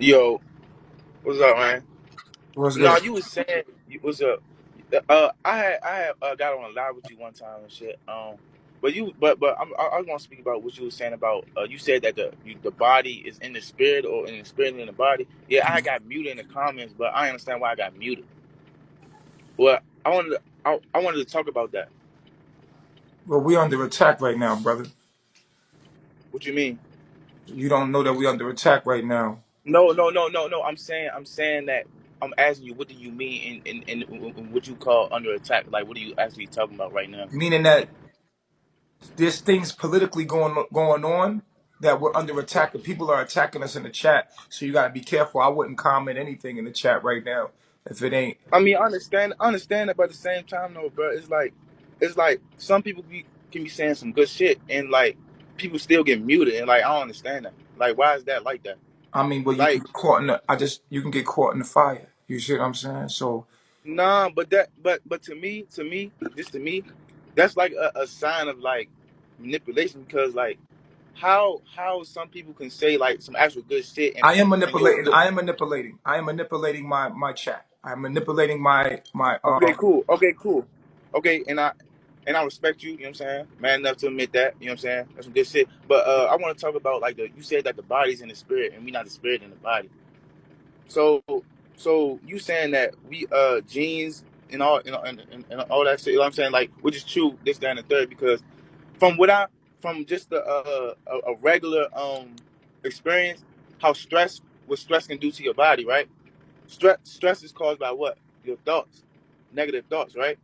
Yo, what's up, man? What's No, good? you was saying what's up? I had got on a live with you one time and shit. I was gonna speak about what you was saying about. You said that the body is in the spirit or in the spirit in the body. Yeah, I got muted in the comments, but I understand why I got muted. Well, I wanted to talk about that. Well, we under attack right now, brother. What you mean? You don't know that we under attack right now. No, no, no, no, no. I'm saying that I'm asking you. What do you mean in what you call under attack? Like, what are you actually talking about right now? Meaning that there's things politically going on that we're under attack. The people are attacking us in the chat, so you gotta be careful. I wouldn't comment anything in the chat right now if it ain't. I mean, I understand it, but at the same time, though, bro, it's like some people can be saying some good shit, and like people still get muted, and like I don't understand that. Like, why is that like that? I mean, well, you can Like, get caught in the. You can get caught in the fire. You see what I'm saying? So nah, but to me, that's like a sign of like manipulation because like how some people can say like some actual good shit I am and yo, manipulating. I am manipulating. I am manipulating my chat. I'm manipulating my okay, cool. Okay, cool. Okay, and I respect you, you know what I'm saying? Man enough to admit that, you know what I'm saying? That's some good shit. But I want to talk about like you said that the body's in the spirit and we not the spirit in the body. So you saying that we genes and all and all that shit, you know what I'm saying? Like which is true, this, that, and the third, because from what I from just a regular experience, how what stress can do to your body, right? Stress is caused by what? Your thoughts, negative thoughts, right?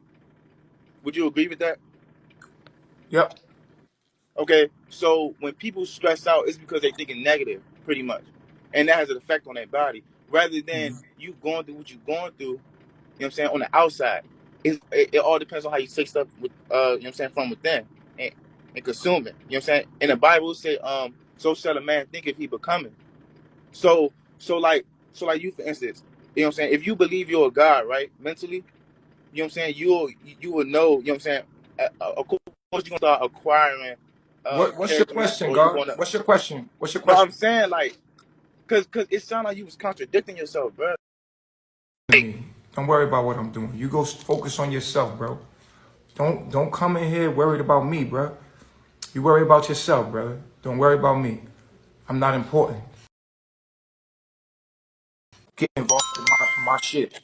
Would you agree with that? Yep. Okay, so when people stress out, it's because they're thinking negative, pretty much, and that has an effect on their body. Rather than you going through what you're going through, you know what I'm saying, on the outside, it all depends on how you take stuff with, you know what I'm saying, from within and consume it. You know what I'm saying? In the Bible, it say, so shall a man think if he becoming. So, so like, so like you, for instance, you know what I'm saying. If you believe you're a God, right, mentally, you know what I'm saying, you will know, you know what I'm saying. Of course, you're gonna start acquiring What's your characteristics, question, or you're God? gonna. What's your question? What's your No, I'm question? saying like, cause it sounded like you was contradicting yourself, bro. Me. Don't worry about what I'm doing. You go focus on yourself, bro. Don't come in here worried about me, bro. You worry about yourself, brother. Don't worry about me. I'm not important. Get involved in my shit.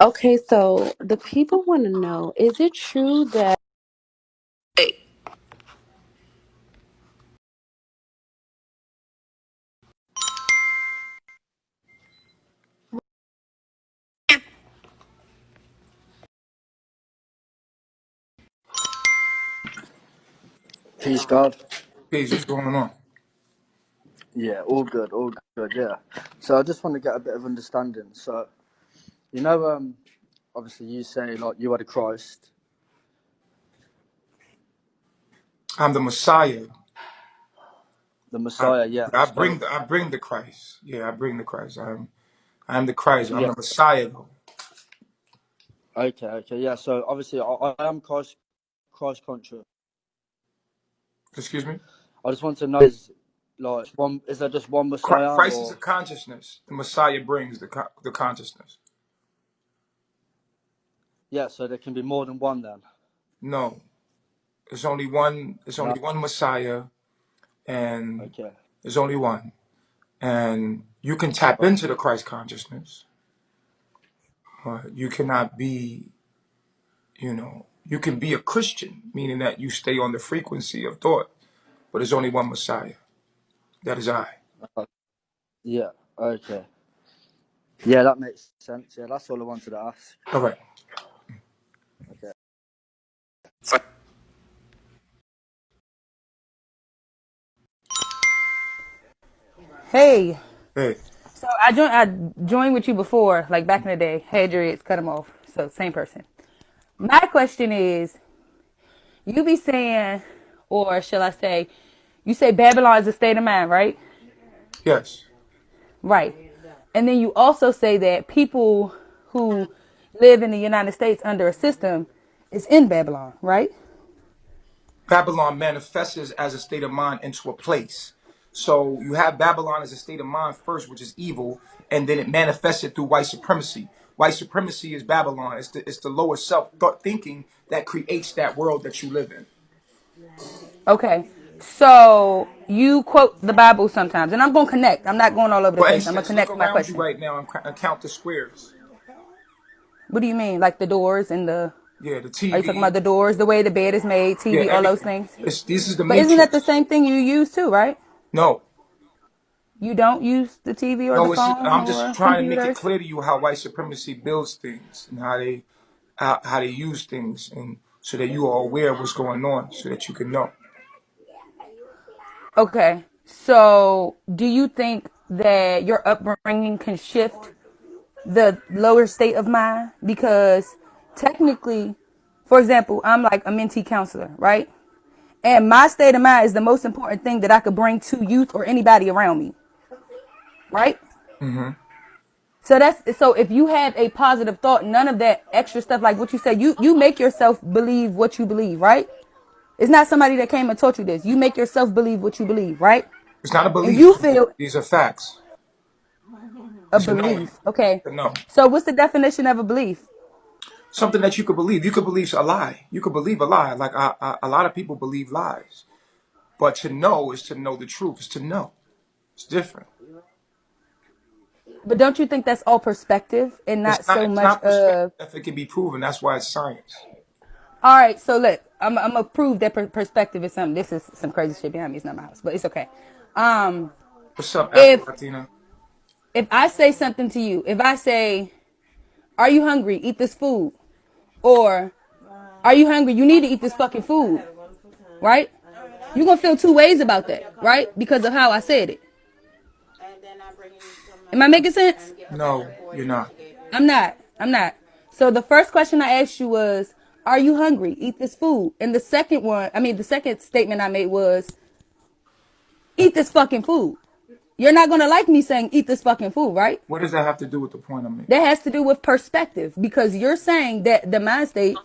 Okay, so the people want to know, is it true that Peace, God. Peace, what's going on? Yeah, all good, all good. Yeah. So I just want to get a bit of understanding. So you know, obviously you say like you are the Christ, I'm the Messiah. the I, Messiah. Yeah. So I bring the Christ. Yeah, I bring the Christ. I'm the Christ. I'm yeah. the Messiah though. Okay. Okay. Yeah. So obviously I am Christ conscious. Excuse me? I just want to know is like one. Is there just one Messiah Christ is a or consciousness. The Messiah brings the consciousness. yeah? So there can be more than one then. No. There's only one. There's No. only one Messiah, and Okay. there's only one. And you can tap into the Christ consciousness. You cannot be, you can be a Christian, meaning that you stay on the frequency of thought. But there's only one Messiah. That is I. Yeah. Okay. Yeah, that makes sense. Yeah, that's all I wanted to ask. All right. Okay. Hey, Hey. so I joined with you before, like back in the day. Hey, Adrian, cut him off. So same person. My question is, you be saying, or shall I say, you say Babylon is a state of mind, right? Yes. Right. And then you also say that people who live in the United States under a system is in Babylon, right? Babylon manifests as a state of mind into a place. So you have Babylon as a state of mind first, which is evil, and then it manifested through white supremacy. White supremacy is Babylon. It's the lower self thought thinking that creates that world that you live in. Okay. So you quote the Bible sometimes, and I'm gonna connect. I'm not going all over the For place. I'm gonna instance, look connect my around you question. right now and count the squares. What do you mean? Like the doors and the? Yeah, the Are you talking TV. about the doors, the way the bed is made, Yeah, TV, all those everything. things? This is the But isn't that the matrix. same thing you use too, right? No, You don't use the TV or the no. phone I'm just or trying to make it computers? clear to you how white supremacy builds things and how they use things, and so that you are aware of what's going on, so that you can know. Okay. So do you think that your upbringing can shift the lower state of mind? Because technically, for example, I'm like a mentee counselor, right? And my state of mind is the most important thing that I could bring to youth or anybody around me, right? Hmm. So if you have a positive thought, none of that extra stuff like what you said, you make yourself believe what you believe, right? It's not somebody that came and taught you this. You make yourself believe what you believe, right? It's not a And belief. you feel These are facts. a It's a knowing. belief. Okay. It's a know. So what's the definition of a belief? Something that you could believe. You could believe a lie. You could believe a lie. Like a lot of people believe lies. But to know is to know the truth. It's to know. It's different. But don't you think that's all perspective and It's not not. so It's much not perspective of if it can be proven. That's why it's science. all right, so look, I'm gonna prove that perspective is something. This is some crazy shit behind me. It's not my house, but it's okay. Um, What's up, Afro if Latina? I say something to you, if I say, "Are you hungry? Eat this food," or "Are you hungry? You need to eat this fucking food," right? You're gonna feel two ways about that, right? Because of how I said it. Am I making sense? No, you're not. I'm not. I'm not. So the first question I asked you was, "Are you hungry? Eat this food." And the second one, the second statement I made was, "Eat this fucking food." You're not gonna like me saying, "Eat this fucking food," right? What does that have to do with the point I'm making? That has to do with perspective because you're saying that the mind state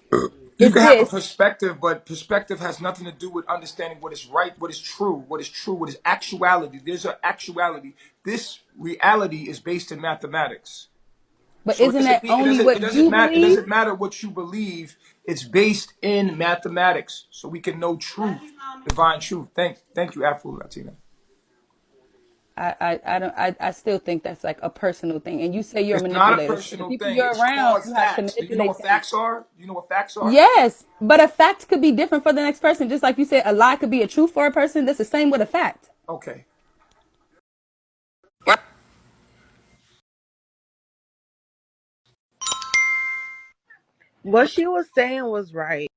You is can have a this, perspective, but perspective has nothing to do with understanding what is right, what is true, what is actuality. There's an actuality. This reality is based in mathematics. but So isn't that only it what doesn't you matter. It believe? doesn't matter what you believe. It's based in mathematics, so we can know truth, divine truth. Thank you, Afro Latina. I don't I still think that's like a personal thing. And you say you're a It's not a manipulator. So the personal people thing. you're It's around, called you have to facts. Do you know manipulate what them. facts are? Do you know what facts are? Yes, but a fact could be different for the next person. Just like you said, a lie could be a truth for a person. That's the same with a fact. Okay. What she was saying was right.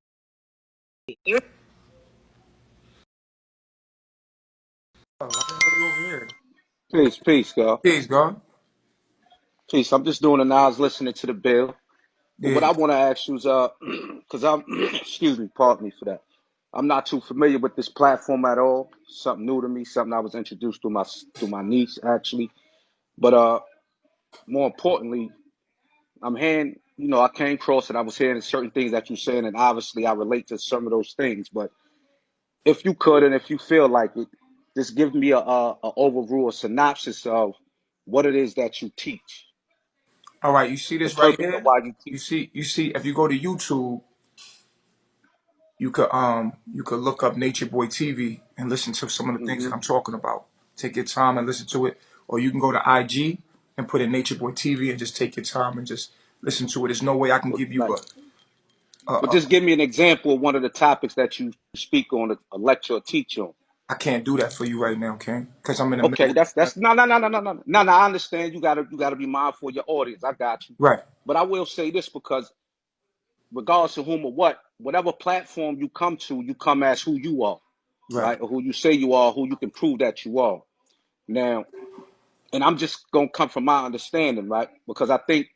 Oh, why the hell you over here? Peace, girl. Peace, God. Peace. I'm just doing a Nas listening to the bill. But what Yeah. I want to ask you is, because I'm, excuse me, pardon me for that. I'm not too familiar with this platform at all. Something new to me. Something I was introduced to my niece actually. But more importantly, I'm hearing, I came across and I was hearing certain things that you're saying, and obviously I relate to some of those things. But if you could, and if you feel like it, just give me a overview, a synopsis of what it is that you teach. All right. You see The this right purpose of here? why you You teach. see. You see. If you go to YouTube, you could look up Nature Boy TV and listen to some of the things Hmm. that I'm talking about. Take your time and listen to it, or you can go to IG and put in Nature Boy TV and just take your time and just listen to it. There's no way I can give you Right. a, But a just give me an example of one of the topics that you speak on, a lecture or teach on. I can't do that for you right now, King, because I'm in the Okay, middle. that's no. I understand. You gotta be mindful of your audience. I got you. Right. But I will say this because regardless of whom or whatever platform you come as who you are, Right. right? Or who you say you are, who you can prove that you are. Now, and I'm just gonna come from my understanding, right? Because I think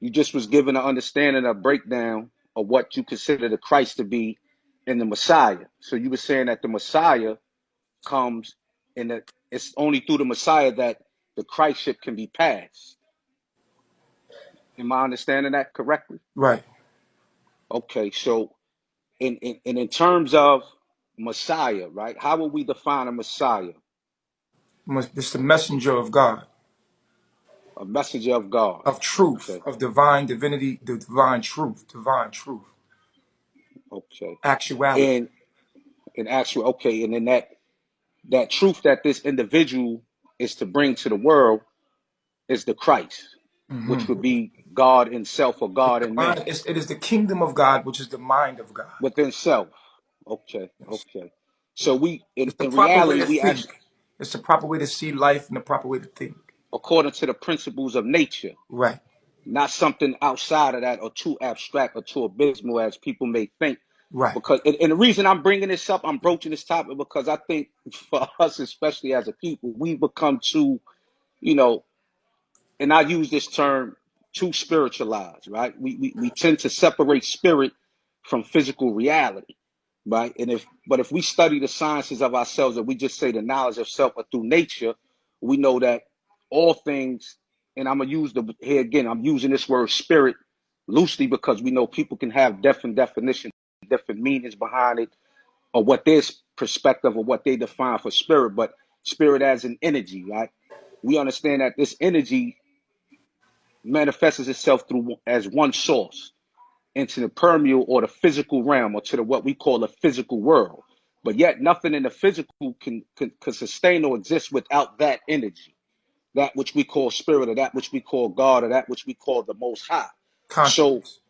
you just was given an understanding, a breakdown of what you consider the Christ to be and the Messiah. So you were saying that the Messiah comes in that it's only through the Messiah that the Christship can be passed. Am I understanding that correctly? Right. Okay, so in terms of Messiah, right? How would we define a Messiah? It's the messenger of God, A messenger of God. of truth, Okay. of divine divinity, the divine truth, Okay. actuality. And in actual, okay, and then that truth that this individual is to bring to the world is the Christ, which would be God in self or It's God the in man mind, it is the kingdom of God, which is the mind of God. within self. Okay. Yes. Okay. So we It's the in proper way reality to we think. actually, It's the proper way to see life and the proper way to think. according to the principles of nature, Right, not something outside of that or too abstract or too abysmal as people may think. right, Because and the reason I'm bringing this up, I'm broaching this topic because I think for us, especially as a people, we become too, you know, and I use this term, too spiritualized, right? We tend to separate spirit from physical reality, right? But if we study the sciences of ourselves and we just say the knowledge of self or through nature, we know that all things, and I'm gonna use the here again, I'm using this word spirit loosely because we know people can have different definitions, different meanings behind it, or what their perspective or what they define for spirit, but spirit as an energy, right? We understand that this energy manifests itself through as one source into the permeable or the physical realm or to the what we call the physical world. But yet nothing in the physical can sustain or exist without that energy, that which we call spirit or that which we call God or that which we call the most high. So consciousness.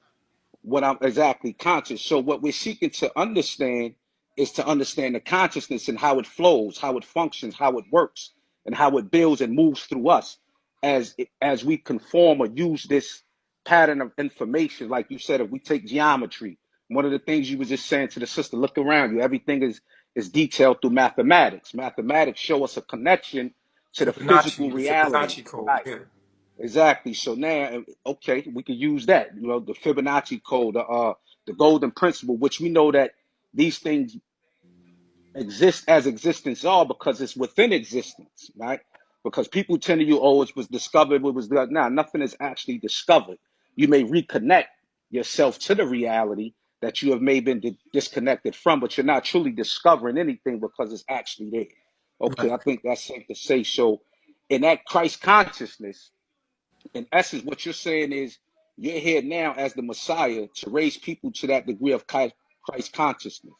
what I'm exactly conscious. So what we're seeking to understand is to understand the consciousness and how it flows, how it functions, how it works, and how it builds and moves through us as we conform or use this pattern of information. Like you said, if we take geometry, one of the things you was just saying to the sister, look around you, everything is detailed through mathematics. Mathematics show us a connection to the physical Fibonacci, the reality. Fibonacci code. Right. Yeah, Exactly. So now, okay, we could use that. You know, the Fibonacci code, the golden principle, which we know that these things exist as existence are because it's within existence, right? Because people tend to you, oh, it was discovered, it was there. Nah, nothing is actually discovered. You may reconnect yourself to the reality that you have maybe been disconnected from, but you're not truly discovering anything because it's actually there. Okay, right. I think that's safe to say. So, in that Christ consciousness, in essence, what you're saying is you're here now as the Messiah to raise people to that degree of Christ consciousness,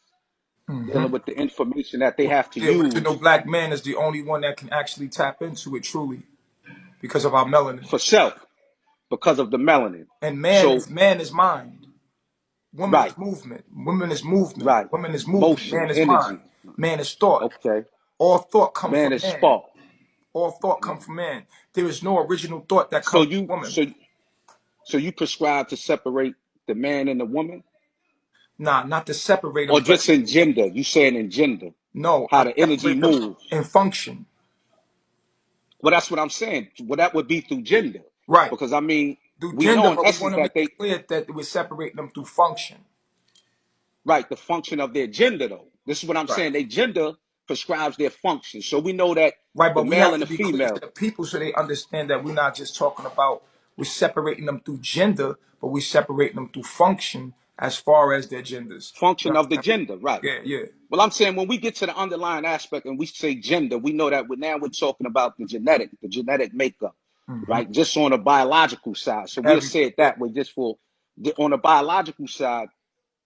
dealing with the information that they have to The original use black man is the only one that can actually tap into it truly because of our melanin. for self because of the melanin. And So, man is mind. Woman right, is movement. Woman is movement. right, Woman is movement. motion, Man is mind. energy. Man is thought. Okay, All thought come man from is man. spark. All thought come from man. There is no original thought that So comes from you, woman. so you prescribe to separate the man and the woman, Nah, not to separate or them, but just in gender? You saying in gender, no, how I the energy separate them moves. in function. Well, that's what I'm saying. Well, that would be through gender, Right. because I mean, Do we know gender, in but we essence want to that make they it clear that we're separating them through function. right the function of their gender though. This is what I'm Right. saying. Their gender prescribes their function. So we know that Right, the but we male have and to the be clear to female the people so they understand that we're not just talking about we're separating them through gender, but we're separating them through function as far as their genders. You function of the understand? gender, right? Yeah, yeah. Well, I'm saying when we get to the underlying aspect and we say gender, we know that we're talking about the genetic makeup, Hmm. right? Just on a biological side. So we'll say Everything. it Yeah. that way, just for on the biological side,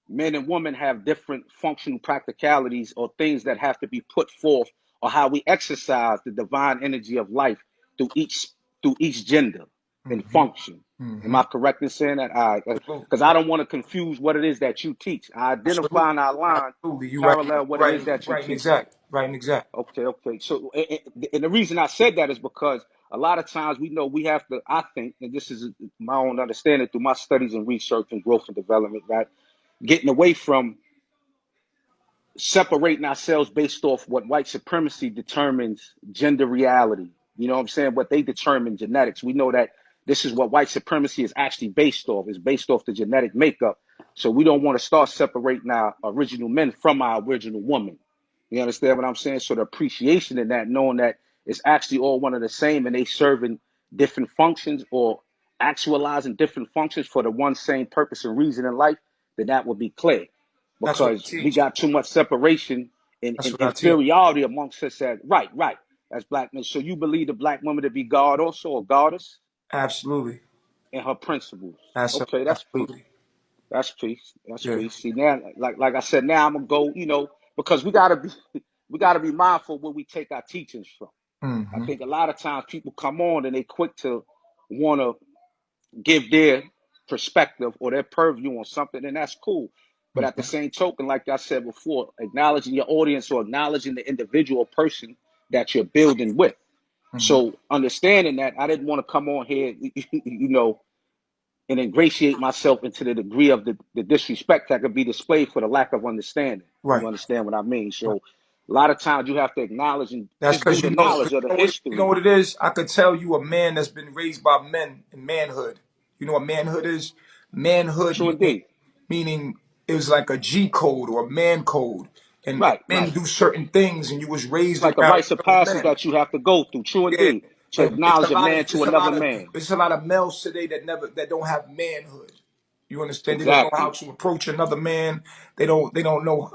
men and women have different functional practicalities or things that have to be put forth or how we exercise the divine energy of life through each through each gender and Hmm. function. Am Hmm. I correct in saying that? Because Absolutely. I don't want to confuse what it is that you teach. I Absolutely. identify in our line Absolutely. You right. parallel what it Right. is that you Right and teach. exact. Right and exact. Okay, okay. So, and the reason I said that is because a lot of times we know we have to, I think, and this is my own understanding through my studies and research and growth and development, right? Getting away from separating ourselves based off what white supremacy determines gender reality. You know what I'm saying? What they determine genetics. We know that this is what white supremacy is actually based off. It's based off the genetic makeup. So we don't want to start separating our original men from our original woman. You understand what I'm saying? So the appreciation in that, knowing that it's actually all one of the same and they serving different functions or actualizing different functions for the one same purpose and reason in life, then that would be clear That's what I because we teach. got too much separation and That's what I teach. inferiority amongst us. Right, right. as black men. So you believe the black woman to be God also, a goddess, Absolutely. and her principles. Okay, that's peace. Absolutely. That's peace. That's Yeah. peace. See now, like I said, now I'm gonna go. Because we gotta be we gotta be mindful where we take our teachings from. I Mm-hmm. think a lot of times people come on and they quick to want to give their perspective or their purview on something, and that's cool. But at the Mm-hmm. same token, like I said before, acknowledging your audience or acknowledging the individual person that you're building with. Mm-hmm. So understanding that, I didn't want to come on here, and ingratiate myself into the degree of the disrespect that could be displayed for the lack of understanding. Right. You understand what I mean? Right. So a lot of times you have to acknowledge and That's just do because the knowledge of the you know history. what it is? I could tell you a man that's been raised by men in manhood. You know what manhood is? Manhood True indeed. meaning it was like a G code or a man code. And Right, men right. do certain things and you was It's raised like the around rites of real passage men. that you have to go through. True Yeah, indeed. To and it's a acknowledge a lot of man to another man. it's a lot of males today that don't have manhood. You understand? They don't know how Exactly. to approach another man. They don't know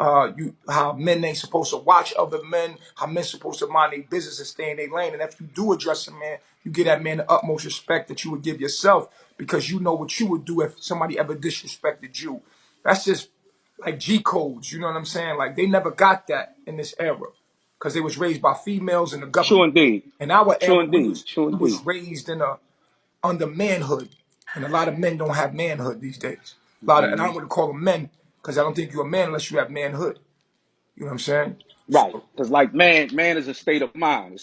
how men ain't supposed to watch other men. How men supposed to mind their business and stay in their lane. And if you do address a man, you give that man the utmost respect that you would give yourself because you know what you would do if somebody ever disrespected you. That's just like G codes. You know what I'm saying? Like they never got that in this era because they was raised by females in the True government. indeed. In our True era, indeed. True we was indeed. raised in a under manhood, and a lot of men don't have manhood these days. A lot of, and I don't want to call them men because I don't think you're a man unless you have manhood. You know what I'm saying? Right. So Because like man is a state of mind.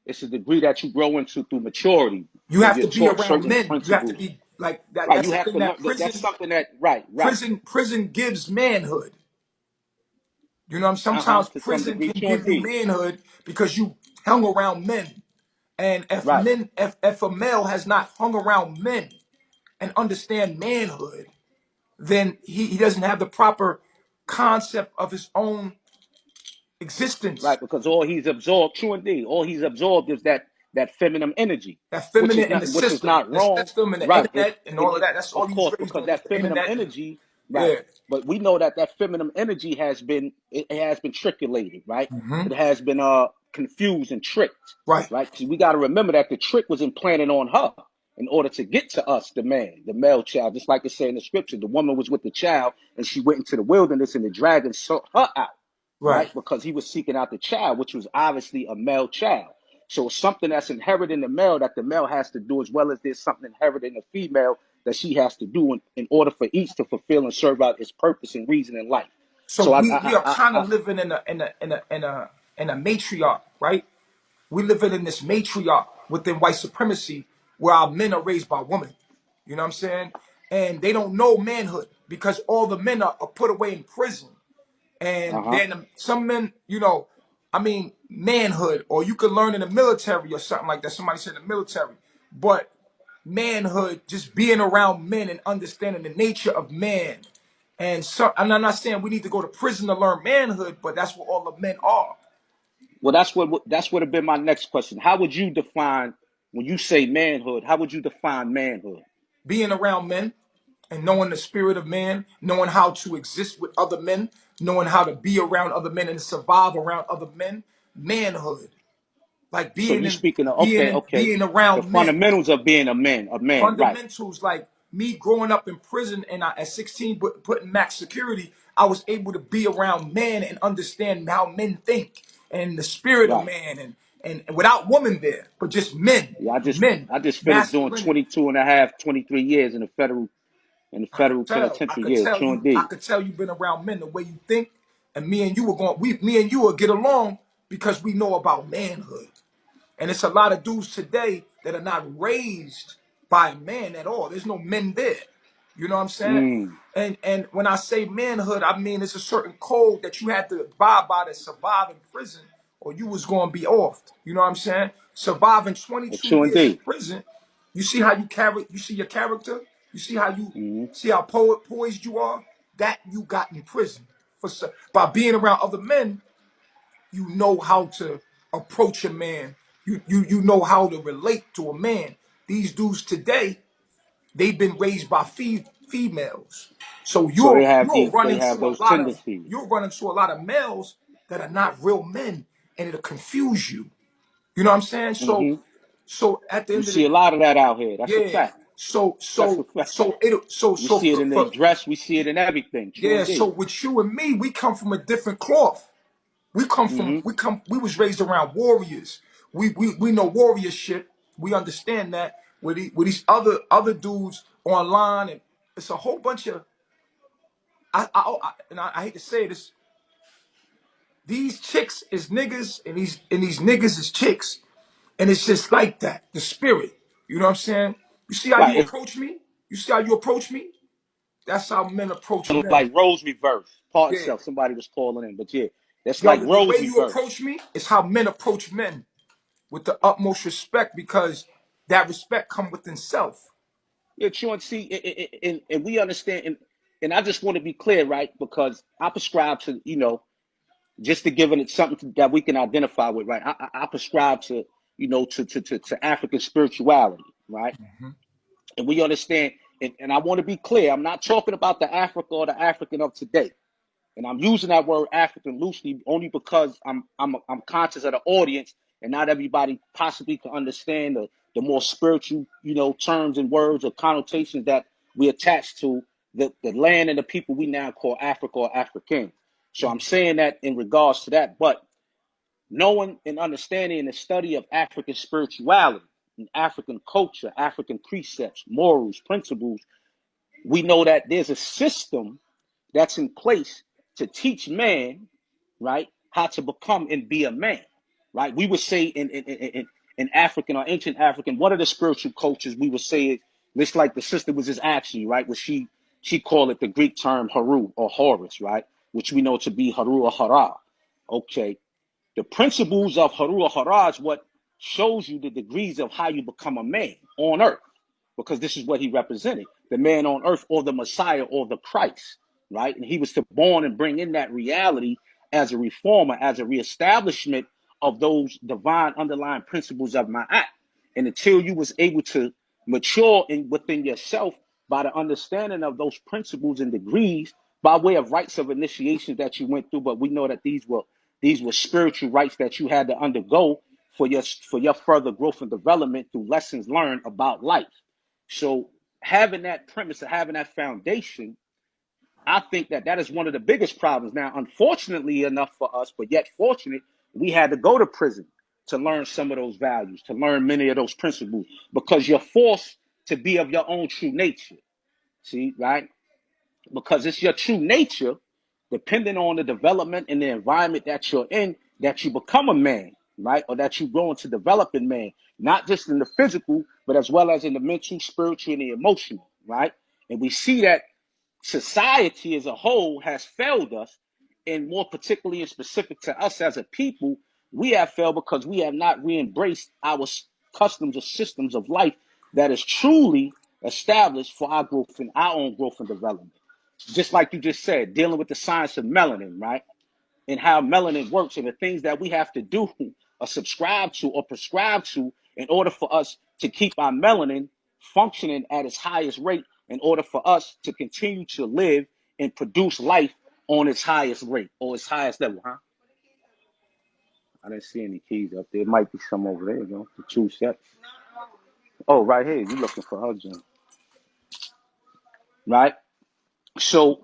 It's a degree that you grow into through maturity you when have you're to be taught around certain men. You have to principles. be like that. Right. That's You the have thing to that learn that's something that right. prison gives manhood. You know what I'm Uh-huh. sometimes To some prison degree. can True give you indeed. manhood because you hung around men. And Right. if a male has not hung around men and understand manhood, then he doesn't have the proper concept of his own existence. Right, because all he's absorbed, true indeed, all he's absorbed is that feminine energy, That which feminine is in which is not the wrong, system and the right? internet and all of that. That's all Of he was course, raised because on is that the feminine internet. And, energy, right? yeah. But we know that feminine energy it has been trickulated, right? Hmm. It has been confused and tricked, Right. right? Because we got to remember that the trick was implanted on her in order to get to us, the man, the male child. Just like it said in the scripture, the woman was with the child and she went into the wilderness and the dragon sought her out, Right. right? Because he was seeking out the child, which was obviously a male child. So it's something that's inherent in the male that the male has to do, as well as there's something inherent in the female that she has to do in order for each to fulfill and serve out its purpose and reason in life. So So we are kind of living in a matriarch, right? We living in this matriarch within white supremacy where our men are raised by women. You know what I'm saying? And they don't know manhood because all the men are put away in prison. And uh-huh. then some men, I mean, manhood, or you could learn in the military or something like that. Somebody said in the military. But manhood, just being around men and understanding the nature of man. And so, and I'm not saying we need to go to prison to learn manhood, but that's what all the men are. Well, that's what have been my next question. How would you define when you say manhood? How would you define manhood? Being around men and knowing the spirit of man, knowing how to exist with other men, knowing how to be around other men and survive around other men. Manhood. Like So you speaking of okay, being the around men. fundamentals of being a man, right? Fundamentals like me growing up in prison and at 16 putting max security, I was able to be around men and understand how men think and the spirit of Right. man and without women there, but just Yeah, men, I just finished doing masculinity. 22 and a half, 23 years in the federal I penitentiary. could Yeah, tell true you, I indeed. could tell you've been around men the way you think, and me and you will get along because we know about manhood. And it's a lot of dudes today that are not raised by men at all. There's no men there. You know what I'm saying? Mm. And when I say manhood, I mean it's a certain code that you had to abide by to survive in prison, or you was gonna be off. You know what I'm saying? Surviving 22 True years in indeed. prison, you see how you carry, you see your character, you see how you Mm-hmm. see how poised you are. That you got in prison by being around other men. You know how to approach a man. You know how to relate to a man. These dudes today, they've been raised by females. So So they have those tendencies. you'll run into a lot of males that are not real men, and it'll confuse you. You know what I'm saying? Hmm. So at the We end of see the a lot of that out here. That's a yeah. fact. So That's a so fact. so it so We so see it in their for dress. We see it in everything. True yeah. So indeed. with you and me, we come from a different cloth. Hmm. We was raised around warriors. We know warriorship. We understand that with these other dudes online, and it's a whole bunch of I hate to say this. These chicks is niggas, and these niggas is chicks, and it's just like that. The spirit. You know what I'm saying? You see how you Right. approach me? You see how you approach me? That's how men approach It's men. like roles reverse. Part Yeah. itself. Somebody was calling in, but yeah, that's Yo, like the way roles you reverse. approach me is how men approach men, with the utmost respect, because that respect come within self. Yeah, true. And see, and we understand, and I just want to be clear, right? Because I prescribe to, just to giving it something that we can identify with, right? I prescribe to, to African spirituality, right? Mhm. And we understand, and I want to be clear, I'm not talking about the Africa or the African of today. And I'm using that word African loosely only because I'm conscious of the audience, and not everybody possibly can understand the more spiritual, terms and words or connotations that we attach to the land and the people we now call Africa or African. So I'm saying that in regards to that, but knowing and understanding the study of African spirituality and African culture, African precepts, morals, principles, we know that there's a system that's in place to teach man, right, how to become and be a man, right? We would say in African or ancient African, one of the spiritual cultures we would say is this, like the sister was just asking you, right? What she called it the Greek term Haru or Horus, right? Which we know to be Haru or Hara. Okay. The principles of Haru or Hara is what shows you the degrees of how you become a man on earth, because this is what he represented, the man on earth, or the Messiah, or the Christ, right? And he was to born and bring in that reality as a reformer, as a reestablishment of those divine underlying principles of Ma'at. And until you was able to mature within yourself by the understanding of those principles and degrees by way of rites of initiation that you went through, but we know that these were spiritual rites that you had to undergo for your further growth and development through lessons learned about life. So having that premise, having that foundation, I think that is one of the biggest problems. Now, unfortunately enough for us, but yet fortunate, we had to go to prison to learn some of those values, to learn many of those principles, because you're forced to be of your own true nature. See, right? Because it's your true nature, depending on the development and the environment that you're in, that you become a man, right? Or that you grow into developing man, not just in the physical, but as well as in the mental, spiritual, and the emotional, right? And we see that society as a whole has failed us, and more particularly and specific to us as a people, we have failed because we have not re-embraced our customs or systems of life that is truly established for our growth and our own growth and development. Just like you just said, dealing with the science of melanin, right? And how melanin works and the things that we have to do or subscribe to or prescribe to in order for us to keep our melanin functioning at its highest rate, in order for us to continue to live and produce life on its highest rate or its highest level, huh? I didn't see any keys up there. It might be some over there, the two sets. Oh, right here. You're looking for her, Jim. Right? So,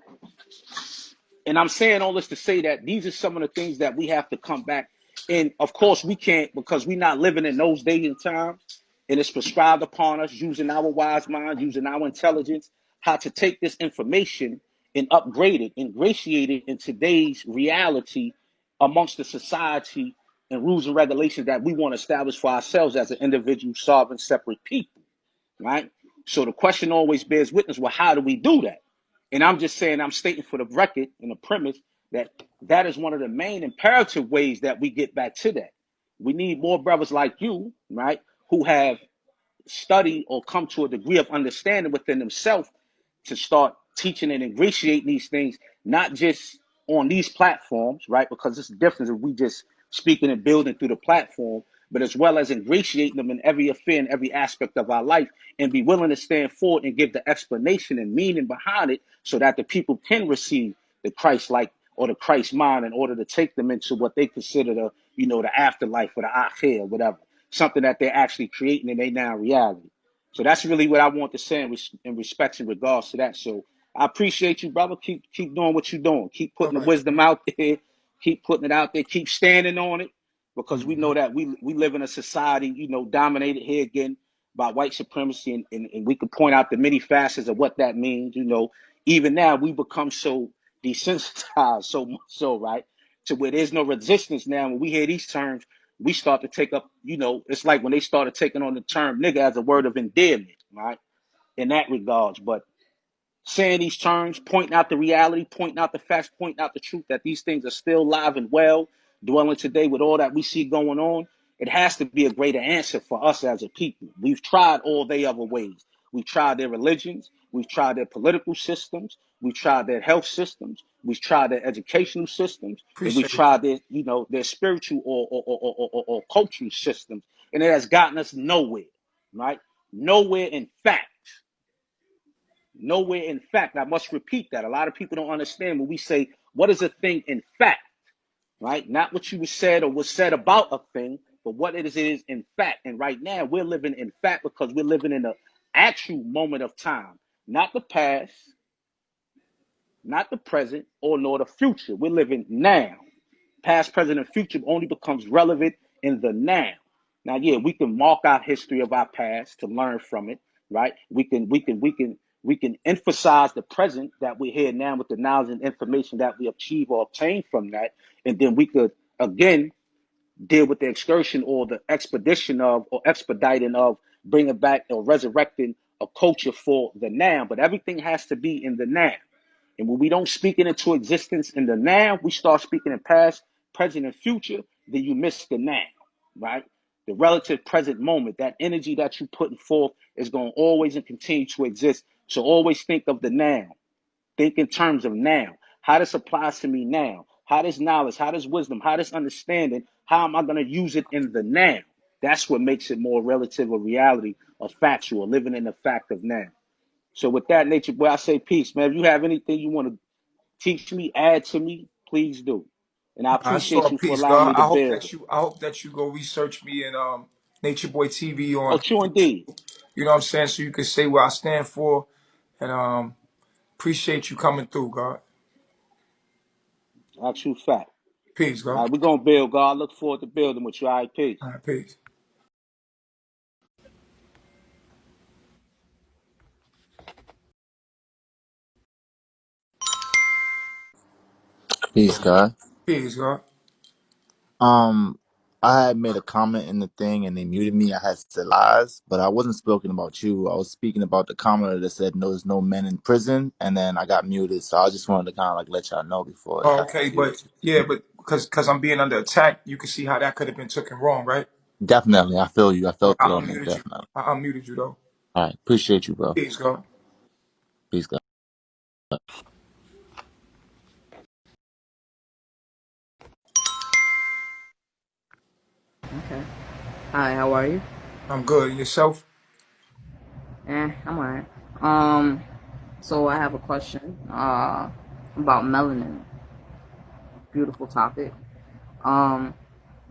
and I'm saying all this to say that these are some of the things that we have to come back. And of course, we can't, because we're not living in those days and times. And it's prescribed upon us using our wise mind, using our intelligence, how to take this information and upgrade it, ingratiate it in today's reality amongst the society and rules and regulations that we want to establish for ourselves as an individual, sovereign, separate people, right? So the question always bears witness, well, how do we do that? And I'm just saying, I'm stating for the record and the premise that that is one of the main imperative ways that we get back to that. We need more brothers like you, right, who have study or come to a degree of understanding within themselves to start teaching and ingratiating these things, not just on these platforms, right? Because it's different if we just speaking and building through the platform, but as well as ingratiating them in every affair and every aspect of our life, and be willing to stand forward and give the explanation and meaning behind it so that the people can receive the Christ like or the Christ mind in order to take them into what they consider the afterlife or the akhir, whatever. Something that they're actually creating in their now reality. So that's really what I want to say in respects in regards to that. So I appreciate you, brother. Keep doing what you're doing. Keep All putting the right, wisdom out there. Keep putting it out there. Keep standing on it, because we mm-hmm. know that we live in a society, dominated here again by white supremacy, and we can point out the many facets of what that means. Even now we become so desensitized, so much so, right, to where there's no resistance now. When we hear these terms, we start to take up, it's like when they started taking on the term nigga as a word of endearment, right? In that regards. But saying these terms, pointing out the reality, pointing out the facts, pointing out the truth that these things are still alive and well, dwelling today with all that we see going on, it has to be a greater answer for us as a people. We've tried all they other ways. We've tried their religions, we've tried their political systems, we've tried their health systems, we've tried their educational systems, and we've Appreciate you. tried their spiritual or cultural systems, and it has gotten us nowhere, right? Nowhere in fact. Nowhere in fact. I must repeat that. A lot of people don't understand when we say, what is a thing in fact, right? Not what you was said or was said about a thing, but what it is in fact. And right now, we're living in fact because we're living in the actual moment of time, not the past, not the present, or nor the future. We're living now. Past, present, and future only becomes relevant in the now. Now, yeah, we can mark our history of our past to learn from it, right? We can emphasize the present that we're here now with the knowledge and information that we achieve or obtain from that, and then we could again deal with the excursion or the expedition of or expediting of bringing back or resurrecting a culture for the now. But everything has to be in the now. And when we don't speak it into existence in the now, we start speaking in past, present, and future, then you miss the now, right? The relative present moment, that energy that you're putting forth is going to always and continue to exist. So always think of the now. Think in terms of now. How this applies to me now. How this knowledge, how this wisdom, how this understanding, how am I going to use it in the now? That's what makes it more relative of reality, of factual, living in the fact of now. So with that, nature boy, I say peace, man. If you have anything you want to teach me, add to me, please do. And I I saw appreciate a you for piece, allowing God. me to build. I hope that you go research me in Nature Boy TV Oh, on true YouTube. indeed. You know what I'm saying? So you can say what I stand for, and appreciate you coming through, God. A true fact. Peace, All God. right, we're going to build, God. I look forward to building with you. All right, peace. All right, peace. Peace, God. Peace, God. Um, I had made a comment in the thing and they muted me. I had said lies, but I wasn't speaking about you. I was speaking about the commenter that said no, there's no men in prison, and then I got muted. So I just wanted to kind of like let y'all know before Oh, y'all okay, do but what you yeah, do. but because I'm being under attack, you can see how that could have been taken wrong, right? Definitely, I feel you. I Yeah, felt I it on me. unmuted you. Definitely. I unmuted you though. All right, appreciate you, bro. Peace, God. Peace, God. Okay. Hi, how are you? I'm good. Yourself? I'm alright. Um, so I have a question, about melanin. Beautiful topic. Um,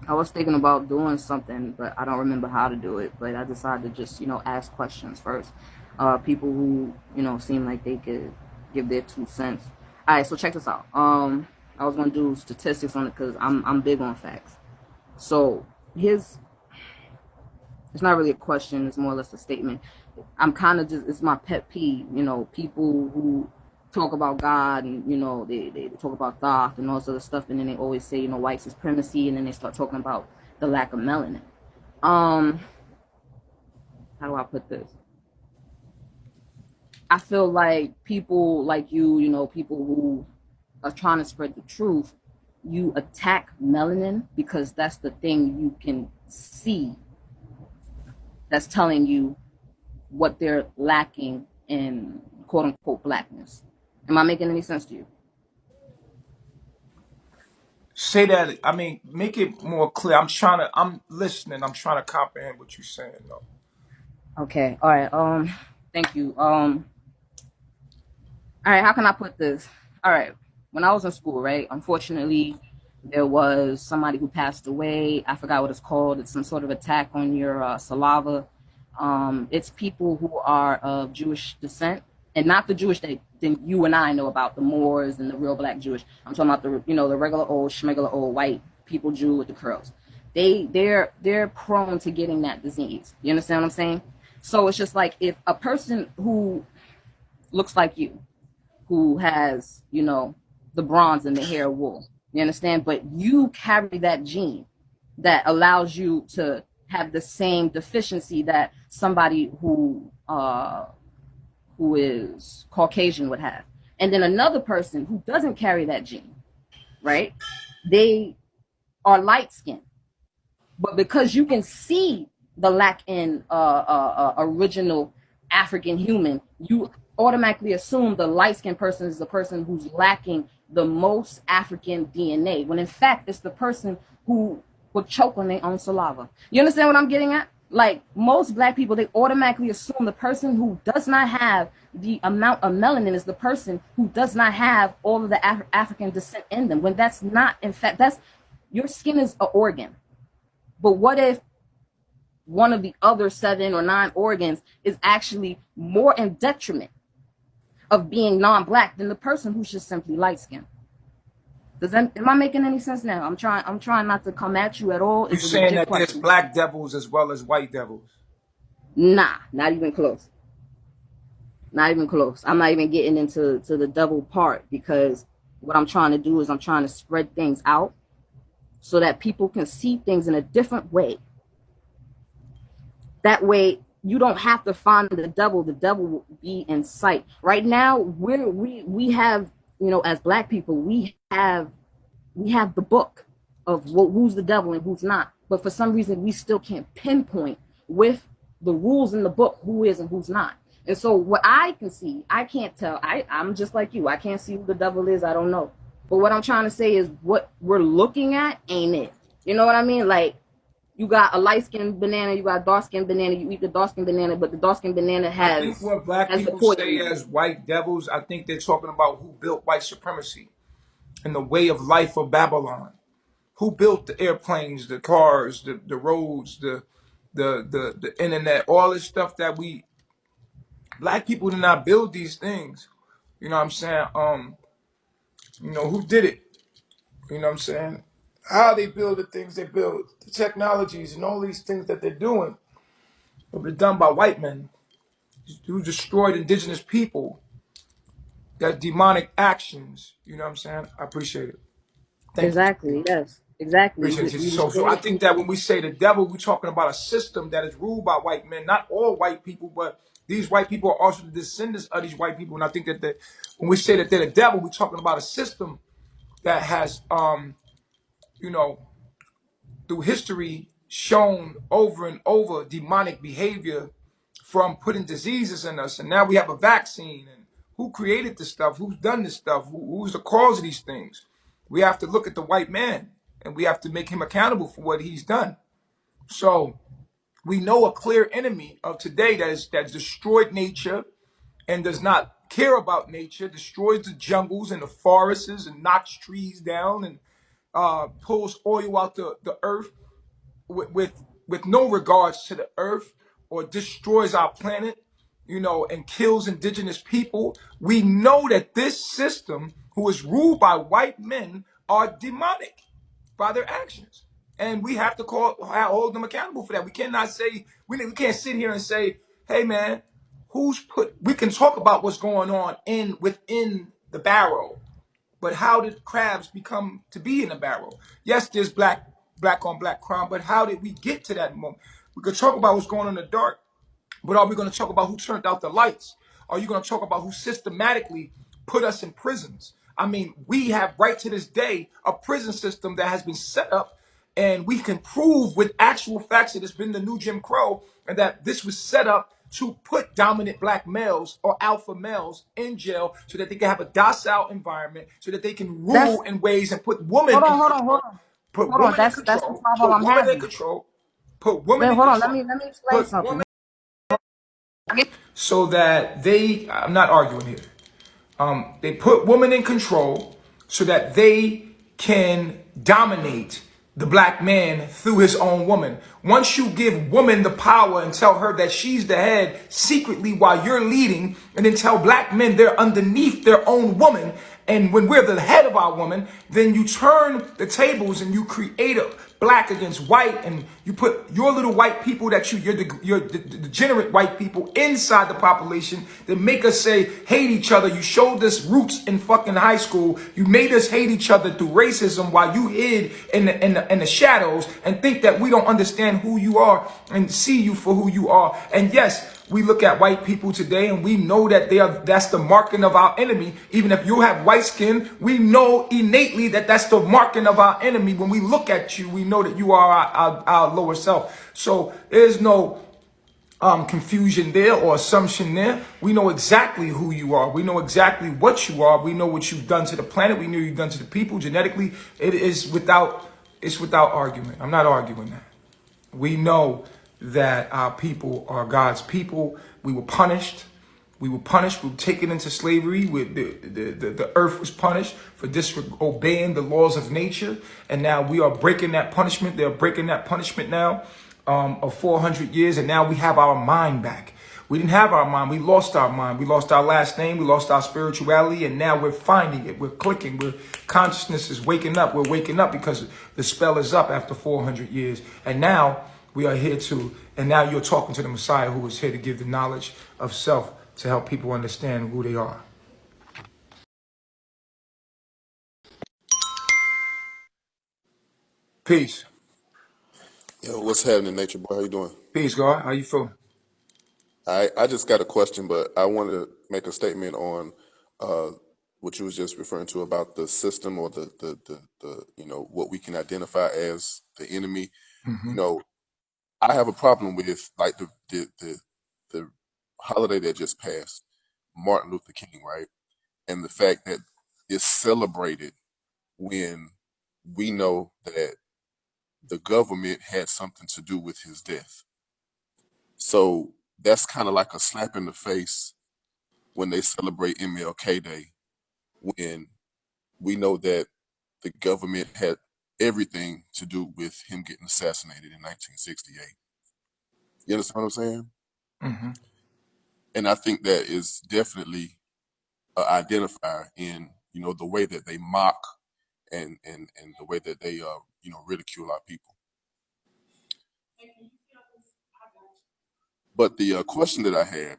I was thinking about doing something, but I don't remember how to do it. But I decided to just, ask questions first. People who, seem like they could give their 2 cents. Alright, so check this out. I was gonna do statistics on it because I'm big on facts. So here's it's not really a question, it's more or less a statement. I'm kind of just, it's my pet peeve, people who talk about God and, they talk about thought and all this other stuff, and then they always say, white supremacy, and then they start talking about the lack of melanin. Um, how do I put this? I feel like people like you, people who are trying to spread the truth, you attack melanin because that's the thing you can see that's telling you what they're lacking in quote unquote blackness. Am I making any sense to you? Say that. I mean, make it more clear. I'm listening. I'm trying to comprehend what you're saying, though. Okay. All right. Thank you. All right. How can I put this? All right. When I was in school, right? Unfortunately, There was somebody who passed away. I forgot what it's called. It's some sort of attack on your saliva. It's people who are of Jewish descent, and not the Jewish that you and I know about, the Moors and the real black Jewish. I'm talking about the regular old schmegular old white people Jew with the curls. They're prone to getting that disease. You understand what I'm saying? So it's just like if a person who looks like you, who has, the bronze in the hair wool. You understand? But you carry that gene that allows you to have the same deficiency that somebody who is Caucasian would have. And then another person who doesn't carry that gene, right? They are light skinned. But because you can see the lack in original African human, you automatically assume the light-skinned person is the person who's lacking the most African DNA, when in fact it's the person who would choke on their own saliva. You understand what I'm getting at? Like most black people, they automatically assume the person who does not have the amount of melanin is the person who does not have all of the African descent in them, when that's not, in fact, that's your skin is an organ. But what if one of the other 7 or 9 organs is actually more in detriment of being non-black than the person who's just simply light-skinned? Am I making any sense now? I'm trying not to come at you at all. You It's a saying legit that there's question. black devils as well as white devils? Nah, not even close. Not even close. I'm not even getting into the devil part, because what I'm trying to do is I'm trying to spread things out so that people can see things in a different way. That way, you don't have to find the devil. The devil will be in sight. Right now, we have, as black people, we have the book of who's the devil and who's not. But for some reason, we still can't pinpoint with the rules in the book who is and who's not. And so what I can see, I can't tell. I'm just like you. I can't see who the devil is. I don't know. But what I'm trying to say is what we're looking at ain't it. You know what I mean? Like, you got a light-skinned banana, you got a dark-skinned banana, you eat the dark-skinned banana, but the dark-skinned banana I think has what black the people poison say in it. as white devils, I think they're talking about who built white supremacy and the way of life of Babylon. Who built the airplanes, the cars, the roads, the internet, all this stuff that black people did not build these things. You know what I'm saying? Who did it? You know what I'm saying? How they build the things they build, the technologies and all these things that they're doing have been done by white men who destroyed indigenous people. That demonic actions. You know what I'm saying? I appreciate it. Thank you. Exactly, yes. Exactly. Appreciate it. We So I destroyed think that people. when we say the devil, we're talking about a system that is ruled by white men, not all white people, but these white people are also the descendants of these white people. And I think that when we say that they're the devil, we're talking about a system that has, you know, through history shown over and over demonic behavior, from putting diseases in us. And now we have a vaccine. And who created this stuff? Who's done this stuff? Who's the cause of these things? We have to look at the white man and we have to make him accountable for what he's done. So we know a clear enemy of today that's destroyed nature and does not care about nature, destroys the jungles and the forests and knocks trees down and pulls oil out the earth with no regards to the earth, or destroys our planet, and kills indigenous people. We know that this system, who is ruled by white men, are demonic by their actions. And we have to hold them accountable for that. We cannot say, we can't sit here and say, hey man, we can talk about what's going on within the barrel, but how did crabs become to be in a barrel? Yes, there's black on black crime, but how did we get to that moment? We could talk about what's going on in the dark, but are we going to talk about who turned out the lights? Are you going to talk about who systematically put us in prisons? I mean, we have right to this day a prison system that has been set up, and we can prove with actual facts that it's been the new Jim Crow, and that this was set up to put dominant black males or alpha males in jail so that they can have a docile environment, so that they can That's rule in ways and put women hold in on, hold on, hold control. on. Put Hold on. women in That's the control. problem Put I'm women in having. control. Put women Then in hold on, control. let me explain Put something. women so that I'm not arguing here. They put women in control so that they can dominate the black man through his own woman. Once you give woman the power and tell her that she's the head secretly while you're leading, and then tell black men they're underneath their own woman, and when we're the head of our woman, then you turn the tables and you create a black against white, and you put your little white people that you're the degenerate white people inside the population that make us say hate each other. You showed us roots in fucking high school. You made us hate each other through racism while you hid in the shadows and think that we don't understand who you are and see you for who you are. And yes, we look at white people today and we know that that's the marking of our enemy. Even if you have white skin, we know innately that that's the marking of our enemy. When we look at you, we know that you are our lower self. So there's no confusion there or assumption there. We know exactly who you are. We know exactly what you are. We know what you've done to the planet. We know you've done to the people genetically. It's without argument. I'm not arguing that. We know that our people are God's people. We were punished. We were punished. We were taken into slavery. The earth was punished for disobeying the laws of nature. And now we are breaking that punishment. They're breaking that punishment now of 400 years. And now we have our mind back. We didn't have our mind. We lost our mind. We lost our last name. We lost our spirituality. And now we're finding it. We're clicking. Consciousness is waking up. We're waking up because the spell is up after 400 years. And now we are here and now you're talking to the Messiah who is here to give the knowledge of self to help people understand who they are. Peace. Yo, what's happening, Nature Boy? How you doing? Peace, God. How you feeling? I just got a question, but I want to make a statement on uh, what you was just referring to about the system or the what we can identify as the enemy. Mm-hmm. You know, I have a problem with like the holiday that just passed, Martin Luther King, right? And the fact that it's celebrated when we know that the government had something to do with his death. So that's kind of like a slap in the face when they celebrate MLK Day, when we know that the government had everything to do with him getting assassinated in 1968. You understand what I'm saying? Mm-hmm. And I think that is definitely an identifier in the way that they mock and the way that they ridicule our people. But the question that I had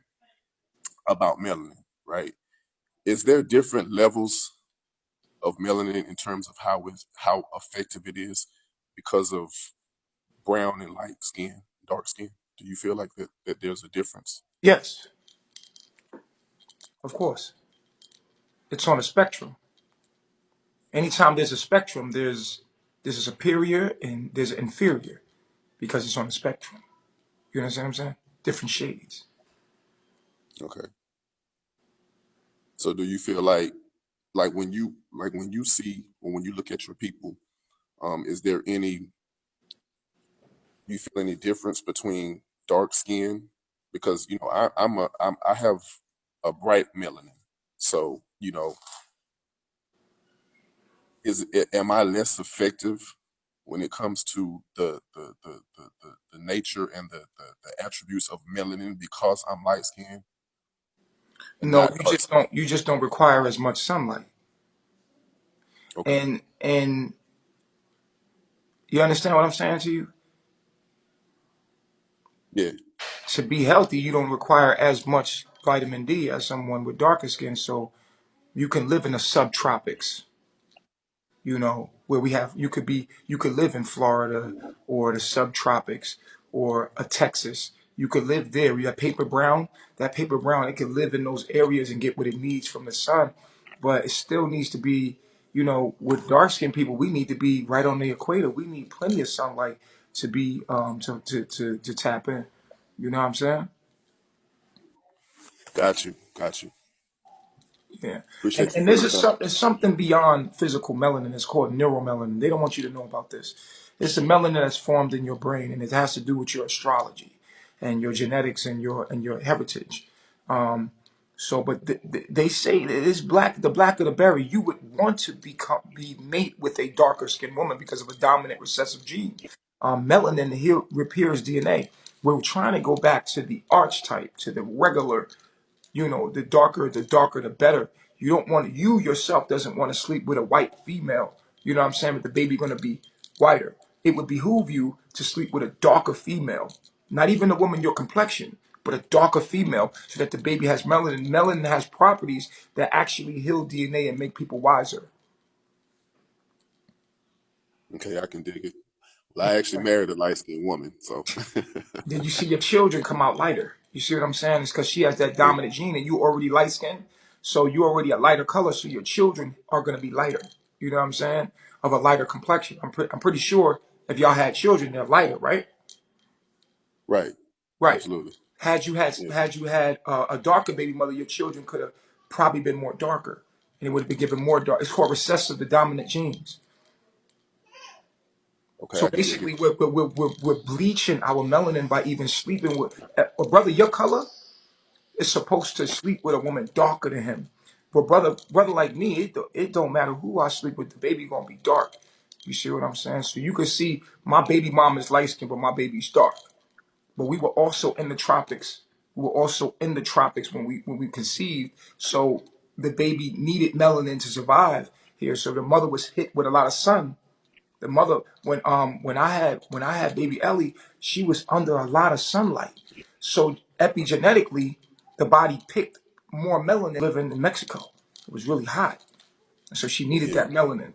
about melanin, right? Is there different levels of melanin in terms of how effective it is because of brown and light skin, dark skin? Do you feel like that there's a difference? Yes, of course. It's on a spectrum. Anytime there's a spectrum, there's a superior and there's an inferior because it's on a spectrum. You understand what I'm saying? Different shades. Okay. So do you feel like when you see or when you look at your people, is there any do you feel any difference between dark skin? Because I have a bright melanin. So, am I less effective when it comes to the nature and the attributes of melanin because I'm light skinned and No, not dark skinned? you just don't require as much sunlight. Okay. And you understand what I'm saying to you? Yeah. To be healthy, you don't require as much vitamin D as someone with darker skin. So you can live in the subtropics, where you could live in Florida or the subtropics or a Texas. You could live there. You have paper brown. That paper brown, it can live in those areas and get what it needs from the sun. But it still needs to be, with dark skinned people, we need to be right on the equator. We need plenty of sunlight to be to tap in. You know what I'm saying? Got you. Got you. Yeah, and Appreciate you and breaking it down. there's something beyond physical melanin. It's called neuromelanin. They don't want you to know about this. It's a melanin that's formed in your brain, and it has to do with your astrology, and your genetics, and your heritage. So, but they say that it's black, the blacker the berry, you would want to be mate with a darker skinned woman because of a dominant recessive gene. Melanin repairs DNA. We're trying to go back to the archetype, to the regular, the darker, the better. You yourself doesn't want to sleep with a white female. You know what I'm saying? But the baby going to be whiter. It would behoove you to sleep with a darker female, not even a woman your complexion, but a darker female, so that the baby has melanin. Melanin has properties that actually heal DNA and make people wiser. Okay, I can dig it. Well, I actually married a light skinned woman, so Then you see your children come out lighter. You see what I'm saying? It's because she has that yeah, dominant gene and you already light skinned. So you already a lighter color. So your children are going to be lighter. You know what I'm saying? Of a lighter complexion. I'm pretty sure if y'all had children, they're lighter, right? right, Right. absolutely, yeah. Had you had a darker baby mother, your children could have probably been more darker, and it would have been given more dark. It's called recessive, the dominant genes. Okay, So I can dig it. basically, we're bleaching our melanin by even sleeping with a brother. Your color is supposed to sleep with a woman darker than him. But brother like me, it don't matter who I sleep with. The baby gonna be dark. You see what I'm saying? So you can see my baby mom is light skinned, but my baby's dark. But we were also in the tropics. We were also in the tropics when we conceived. So the baby needed melanin to survive here. So the mother was hit with a lot of sun. The mother, when I had baby Ellie, she was under a lot of sunlight. So epigenetically, the body picked more melanin living in Mexico. It was really hot. So she needed Yeah, that melanin.